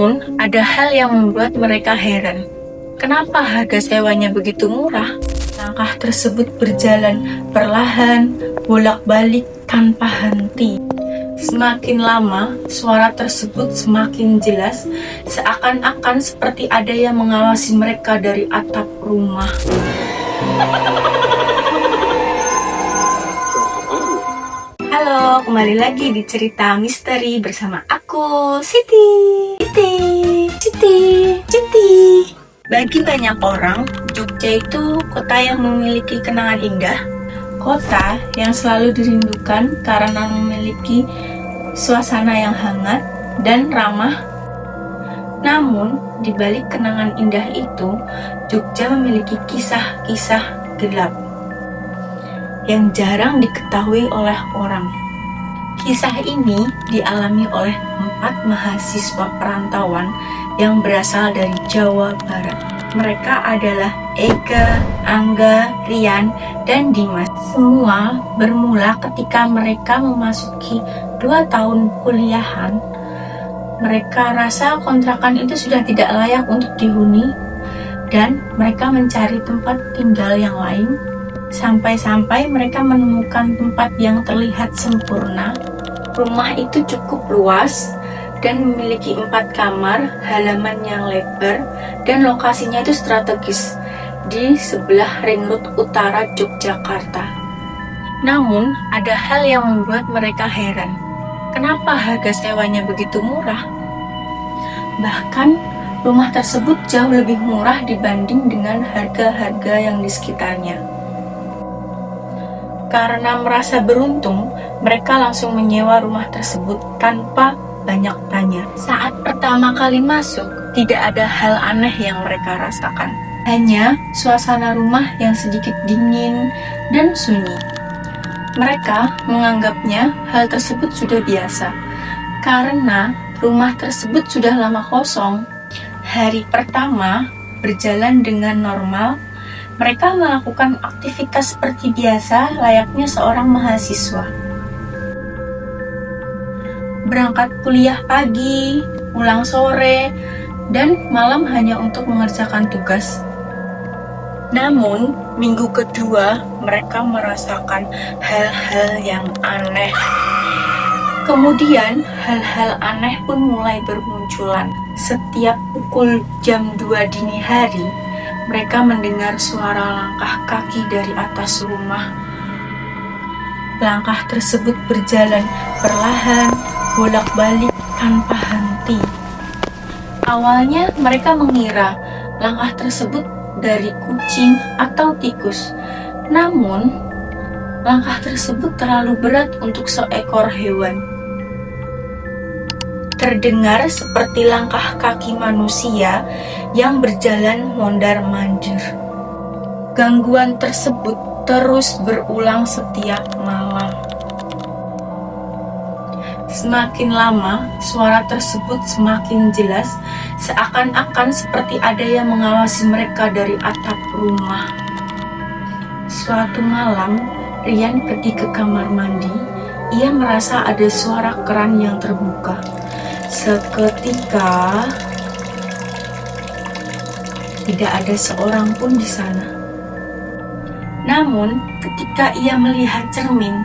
Namun, ada hal yang membuat mereka heran. Kenapa harga sewanya begitu murah? Langkah tersebut berjalan perlahan, bolak-balik tanpa henti. Semakin lama, suara tersebut semakin jelas, seakan-akan seperti ada yang mengawasi mereka dari atap rumah. Halo, kembali lagi di cerita misteri bersama aku, Siti. Bagi banyak orang, Jogja itu kota yang memiliki kenangan indah, kota yang selalu dirindukan karena memiliki suasana yang hangat dan ramah. Namun, di balik kenangan indah itu, Jogja memiliki kisah-kisah gelap yang jarang diketahui oleh orang. Kisah ini dialami oleh 4 mahasiswa perantauan yang berasal dari Jawa Barat. Mereka adalah Ega, Angga, Rian, dan Dimas. Semua bermula ketika mereka memasuki 2 tahun kuliahan. Mereka rasa kontrakan itu sudah tidak layak untuk dihuni, dan mereka mencari tempat tinggal yang lain. Sampai-sampai mereka menemukan tempat yang terlihat sempurna. Rumah itu cukup luas dan memiliki 4 kamar, halaman yang lebar, dan lokasinya itu strategis di sebelah ring road utara Yogyakarta. Namun, ada hal yang membuat mereka heran. Kenapa harga sewanya begitu murah? Bahkan, rumah tersebut jauh lebih murah dibanding dengan harga-harga yang di sekitarnya. Karena merasa beruntung, mereka langsung menyewa rumah tersebut tanpa banyak tanya. Saat pertama kali masuk, tidak ada hal aneh yang mereka rasakan. Hanya suasana rumah yang sedikit dingin dan sunyi. Mereka menganggapnya hal tersebut sudah biasa, karena rumah tersebut sudah lama kosong. Hari pertama berjalan dengan normal. Mereka melakukan aktivitas seperti biasa layaknya seorang mahasiswa. Berangkat kuliah pagi, pulang sore, dan malam hanya untuk mengerjakan tugas. Namun, minggu kedua mereka merasakan hal-hal yang aneh. Kemudian, hal-hal aneh pun mulai bermunculan. Setiap pukul jam 2 dini hari, mereka mendengar suara langkah kaki dari atas rumah. Langkah tersebut berjalan perlahan, bolak-balik tanpa henti. Awalnya mereka mengira langkah tersebut dari kucing atau tikus. Namun, langkah tersebut terlalu berat untuk seekor hewan. Terdengar seperti langkah kaki manusia yang berjalan mondar-mandir. Gangguan tersebut terus berulang setiap malam. Semakin lama, suara tersebut semakin jelas, seakan-akan seperti ada yang mengawasi mereka dari atap rumah. Suatu malam, Rian pergi ke kamar mandi. Ia merasa ada suara keran yang terbuka. Seketika, tidak ada seorang pun di sana. Namun, ketika ia melihat cermin,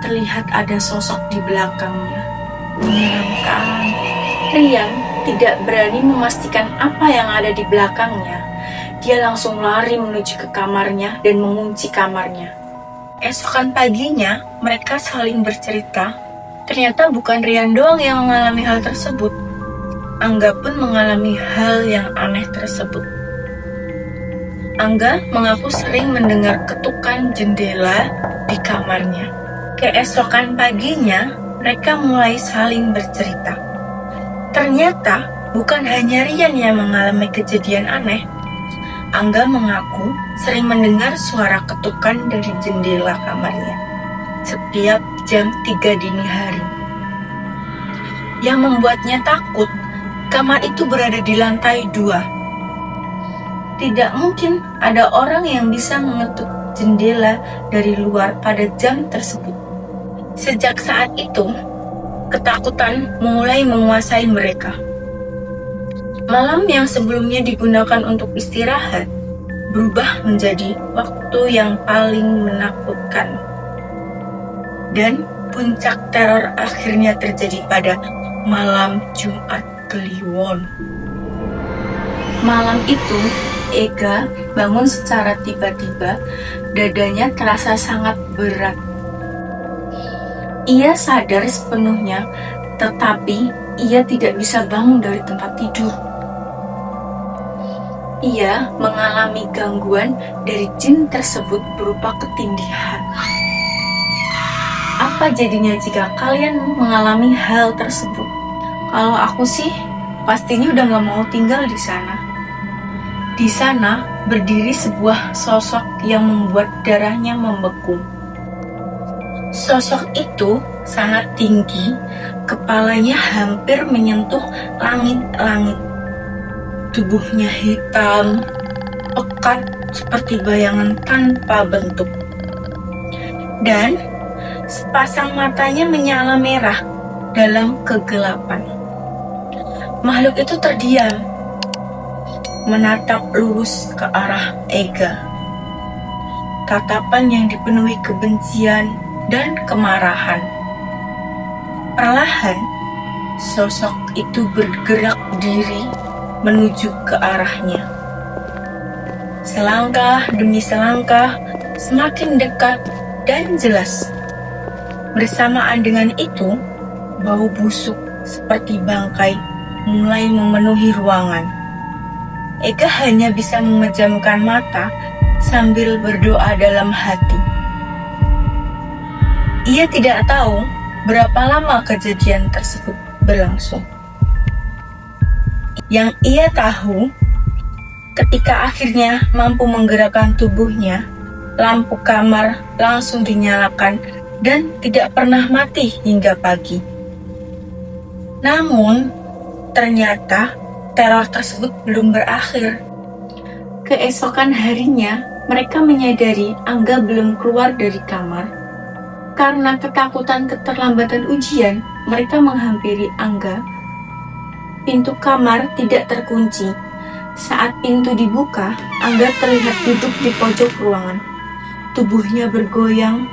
terlihat ada sosok di belakangnya. Menyeramkan. Rian tidak berani memastikan apa yang ada di belakangnya. Dia langsung lari menuju ke kamarnya dan mengunci kamarnya. Esokan paginya, mereka saling bercerita. Ternyata bukan Rian doang yang mengalami hal tersebut. Angga pun mengalami hal yang aneh tersebut. Angga mengaku sering mendengar ketukan jendela di kamarnya. Keesokan paginya, mereka mulai saling bercerita. Ternyata bukan hanya Rian yang mengalami kejadian aneh. Angga mengaku sering mendengar suara ketukan dari jendela kamarnya setiap jam 3 dini hari. Yang membuatnya takut, kamar itu berada di lantai 2. Tidak mungkin ada orang yang bisa mengetuk jendela dari luar pada jam tersebut. Sejak saat itu, ketakutan mulai menguasai mereka. Malam yang sebelumnya digunakan untuk istirahat berubah menjadi waktu yang paling menakutkan. Dan puncak teror akhirnya terjadi pada malam Jumat Kliwon. Malam itu, Ega bangun secara tiba-tiba, dadanya terasa sangat berat. Ia sadar sepenuhnya, tetapi ia tidak bisa bangun dari tempat tidur. Ia mengalami gangguan dari jin tersebut berupa ketindihan. Apa jadinya jika kalian mengalami hal tersebut? Kalau aku sih, pastinya udah gak mau tinggal di sana. Di sana berdiri sebuah sosok yang membuat darahnya membeku. Sosok itu sangat tinggi, kepalanya hampir menyentuh langit-langit. Tubuhnya hitam, pekat seperti bayangan tanpa bentuk. Dan sepasang matanya menyala merah dalam kegelapan. Makhluk itu terdiam, menatap lurus ke arah Ega. Tatapan yang dipenuhi kebencian dan kemarahan. Perlahan, sosok itu bergerak diri menuju ke arahnya. Selangkah demi selangkah, semakin dekat dan jelas. Bersamaan dengan itu, bau busuk seperti bangkai mulai memenuhi ruangan. Ega hanya bisa memejamkan mata sambil berdoa dalam hati. Ia tidak tahu berapa lama kejadian tersebut berlangsung. Yang ia tahu, ketika akhirnya mampu menggerakkan tubuhnya, lampu kamar langsung dinyalakan dan tidak pernah mati hingga pagi. Namun, ternyata teror tersebut belum berakhir. Keesokan harinya, mereka menyadari Angga belum keluar dari kamar. Karena ketakutan keterlambatan ujian, mereka menghampiri Angga. Pintu kamar tidak terkunci. Saat pintu dibuka, Angga terlihat duduk di pojok ruangan. Tubuhnya bergoyang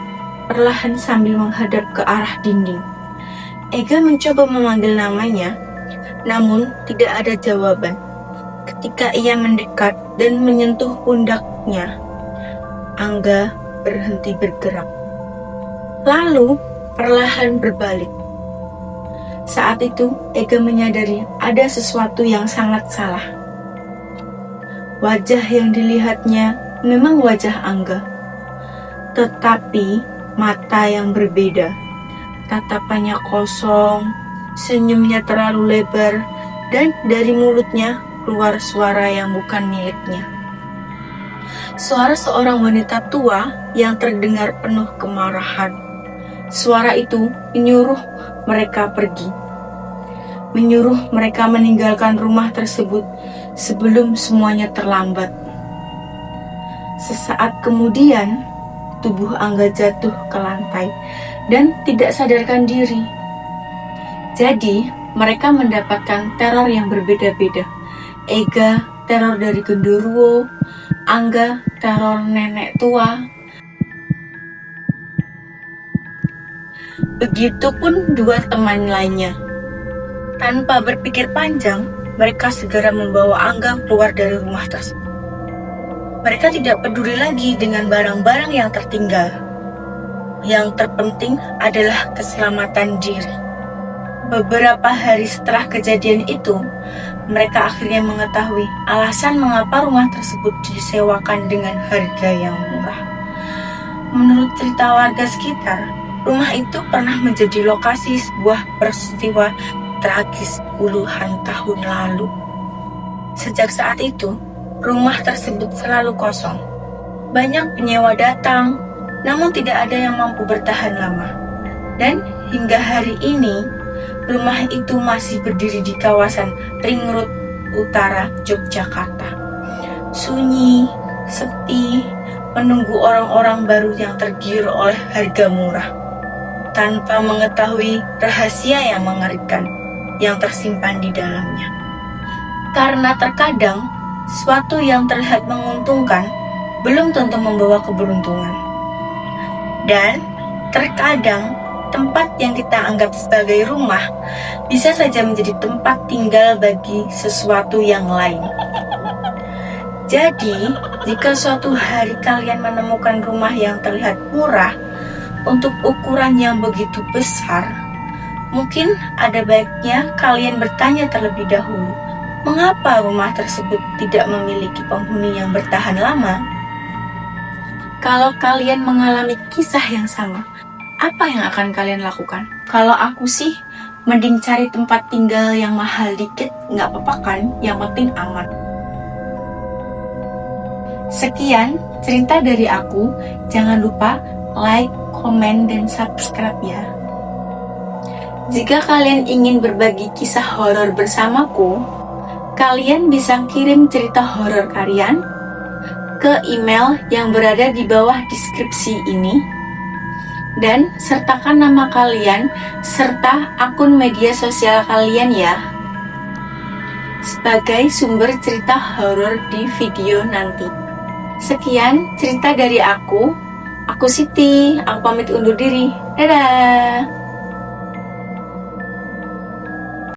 perlahan sambil menghadap ke arah dinding. Ega mencoba memanggil namanya, namun tidak ada jawaban. Ketika ia mendekat dan menyentuh pundaknya, Angga berhenti bergerak. Lalu perlahan berbalik. Saat itu Ega menyadari ada sesuatu yang sangat salah. Wajah yang dilihatnya memang wajah Angga, tetapi mata yang berbeda. Tatapannya kosong, senyumnya terlalu lebar, dan dari mulutnya keluar suara yang bukan miliknya. Suara seorang wanita tua yang terdengar penuh kemarahan. Suara itu menyuruh mereka pergi, menyuruh mereka meninggalkan rumah tersebut sebelum semuanya terlambat. Sesaat kemudian, tubuh Angga jatuh ke lantai dan tidak sadarkan diri. Jadi, mereka mendapatkan teror yang berbeda-beda. Ega, teror dari genderuwo, Angga, teror nenek tua. Begitupun dua teman lainnya. Tanpa berpikir panjang, mereka segera membawa Angga keluar dari rumah tersebut. Mereka tidak peduli lagi dengan barang-barang yang tertinggal. Yang terpenting adalah keselamatan diri. Beberapa hari setelah kejadian itu, mereka akhirnya mengetahui alasan mengapa rumah tersebut disewakan dengan harga yang murah. Menurut cerita warga sekitar, rumah itu pernah menjadi lokasi sebuah peristiwa tragis puluhan tahun lalu. Sejak saat itu, rumah tersebut selalu kosong. Banyak penyewa datang, namun tidak ada yang mampu bertahan lama. Dan hingga hari ini, rumah itu masih berdiri di kawasan Ring Road Utara, Yogyakarta. Sunyi, sepi, menunggu orang-orang baru yang tergiur oleh harga murah, tanpa mengetahui rahasia yang mengerikan yang tersimpan di dalamnya. Karena terkadang sesuatu yang terlihat menguntungkan belum tentu membawa keberuntungan. Dan terkadang tempat yang kita anggap sebagai rumah bisa saja menjadi tempat tinggal bagi sesuatu yang lain. Jadi, jika suatu hari kalian menemukan rumah yang terlihat murah untuk ukuran yang begitu besar, mungkin ada baiknya kalian bertanya terlebih dahulu, mengapa rumah tersebut tidak memiliki penghuni yang bertahan lama? Kalau kalian mengalami kisah yang sama, apa yang akan kalian lakukan? Kalau aku sih, mending cari tempat tinggal yang mahal dikit, nggak apa-apa kan? Yang penting aman. Sekian cerita dari aku. Jangan lupa like, komen, dan subscribe ya. Jika kalian ingin berbagi kisah horor bersamaku, kalian bisa kirim cerita horor kalian ke email yang berada di bawah deskripsi ini, dan sertakan nama kalian serta akun media sosial kalian ya, sebagai sumber cerita horor di video nanti. Sekian cerita dari aku Siti, aku pamit undur diri. Dadah.